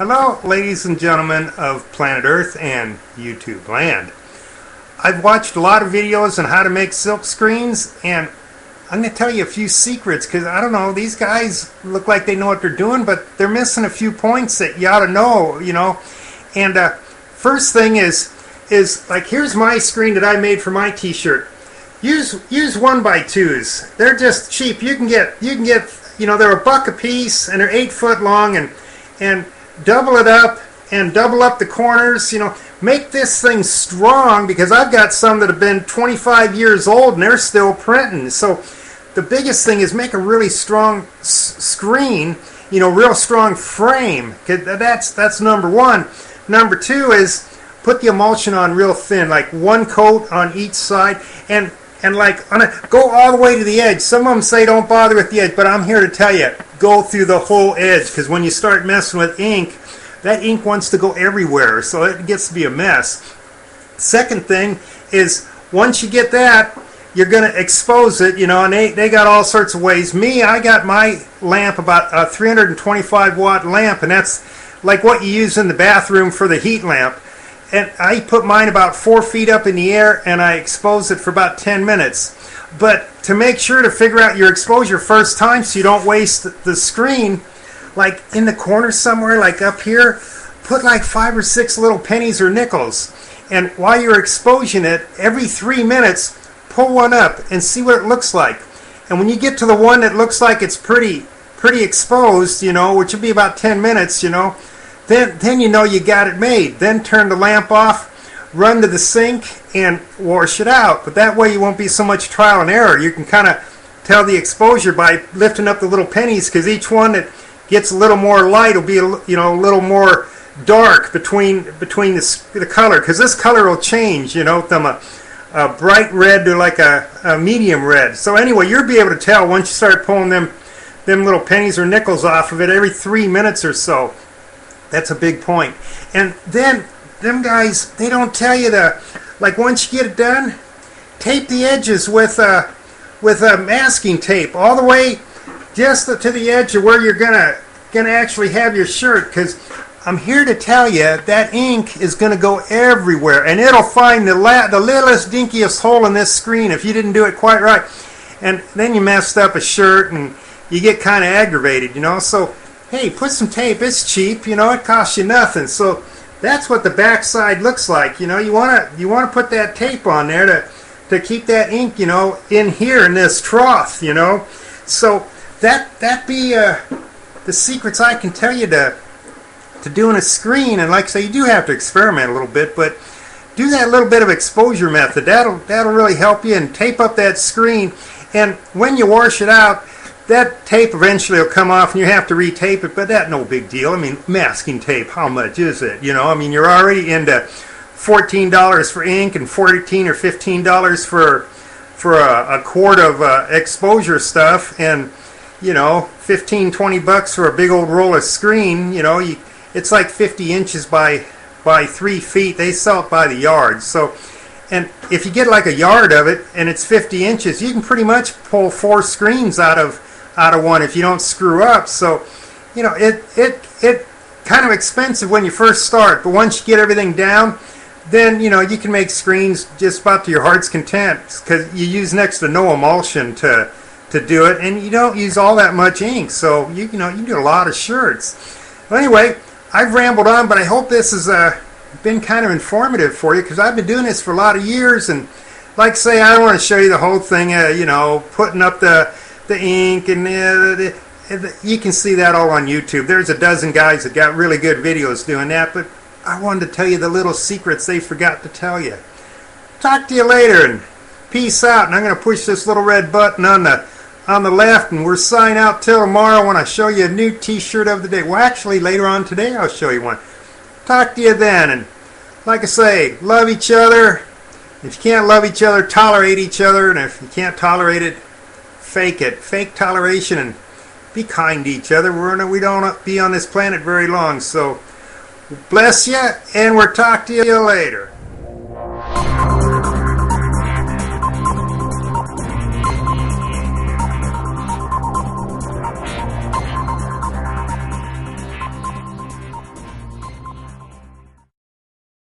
Hello, ladies and gentlemen of planet Earth and YouTube land. I've watched a lot of videos on how to make silk screens, and I'm going to tell you a few secrets because I don't know, these guys look like they know what they're doing, but they're missing a few points that you ought to know, you know. And first thing is like, here's my screen that I made for my t-shirt. Use 1x2s. They're just cheap. You can get you know, they're $1 a piece and they're 8 foot long, and double it up and double up the corners, you know. Make this thing strong, because I've got some that have been 25 years old and they're still printing. So the biggest thing is make a really strong screen, you know, real strong frame. That's number one. Number two is put the emulsion on real thin, like one coat on each side, and like go all the way to the edge. Some of them say don't bother with the edge, but I'm here to tell you, go through the whole edge, because when you start messing with ink, that ink wants to go everywhere, so it gets to be a mess. Second thing is, once you get that, you're going to expose it, you know, and they got all sorts of ways. I got my lamp, about a 325 watt lamp, and that's like what you use in the bathroom for the heat lamp. And I put mine about 4 feet up in the air, and I expose it for about 10 minutes. But to make sure to figure out your exposure first time so you don't waste the screen, like in the corner somewhere, like up here, put like 5 or 6 little pennies or nickels. And while you're exposing it, every 3 minutes, pull one up and see what it looks like. And when you get to the one that looks like it's pretty exposed, you know, which will be about 10 minutes, you know, then you know you got it made. Then turn the lamp off, run to the sink, and wash it out. But that way you won't be so much trial and error. You can kind of tell the exposure by lifting up the little pennies, because each one that gets a little more light will be a little more dark between the color, because this color will change, you know, from a bright red to like a medium red. So anyway, you'll be able to tell once you start pulling them little pennies or nickels off of it every 3 minutes or so. That's a big point. And then them guys, they don't tell you like once you get it done, tape the edges with a masking tape all the way just to the edge of where you're gonna actually have your shirt, because I'm here to tell you that ink is gonna go everywhere, and it'll find the littlest dinkiest hole in this screen if you didn't do it quite right, and then you messed up a shirt and you get kind of aggravated, you know. So hey, put some tape. It's cheap, you know, it costs you nothing. So that's what the back side looks like. You know, you wanna put that tape on there to keep that ink, you know, in here in this trough, you know. So that be the secrets I can tell you to doing a screen. And like I say, you do have to experiment a little bit, but do that little bit of exposure method. That'll really help you. And tape up that screen. And when you wash it out, that tape eventually will come off and you have to retape it, but that's no big deal. I mean, masking tape, how much is it? You know, I mean, you're already into $14 for ink and $14 or $15 for a quart of exposure stuff, and you know, $15-20 for a big old roll of screen. You know, it's like 50 inches by 3 feet. They sell it by the yard. So, and if you get like a yard of it and it's 50 inches, you can pretty much pull 4 screens out of one if you don't screw up. So, you know, it kind of expensive when you first start, but once you get everything down, then you know you can make screens just about to your heart's content, because you use next to no emulsion to do it, and you don't use all that much ink, so you know you can do a lot of shirts. Well, anyway, I've rambled on, but I hope this has been kind of informative for you, because I've been doing this for a lot of years, and like I say, I don't want to show you the whole thing, you know, putting up the ink, and you can see that all on YouTube. There's a dozen guys that got really good videos doing that, but I wanted to tell you the little secrets they forgot to tell you. Talk to you later, and peace out. And I'm going to push this little red button on the left, and we're signing out till tomorrow when I show you a new t-shirt of the day. Well, actually, later on today I'll show you one. Talk to you then, and like I say, love each other. If you can't love each other, tolerate each other, and if you can't tolerate it, fake it. Fake toleration, and be kind to each other. We don't be on this planet very long, so bless you, and we'll talk to you later.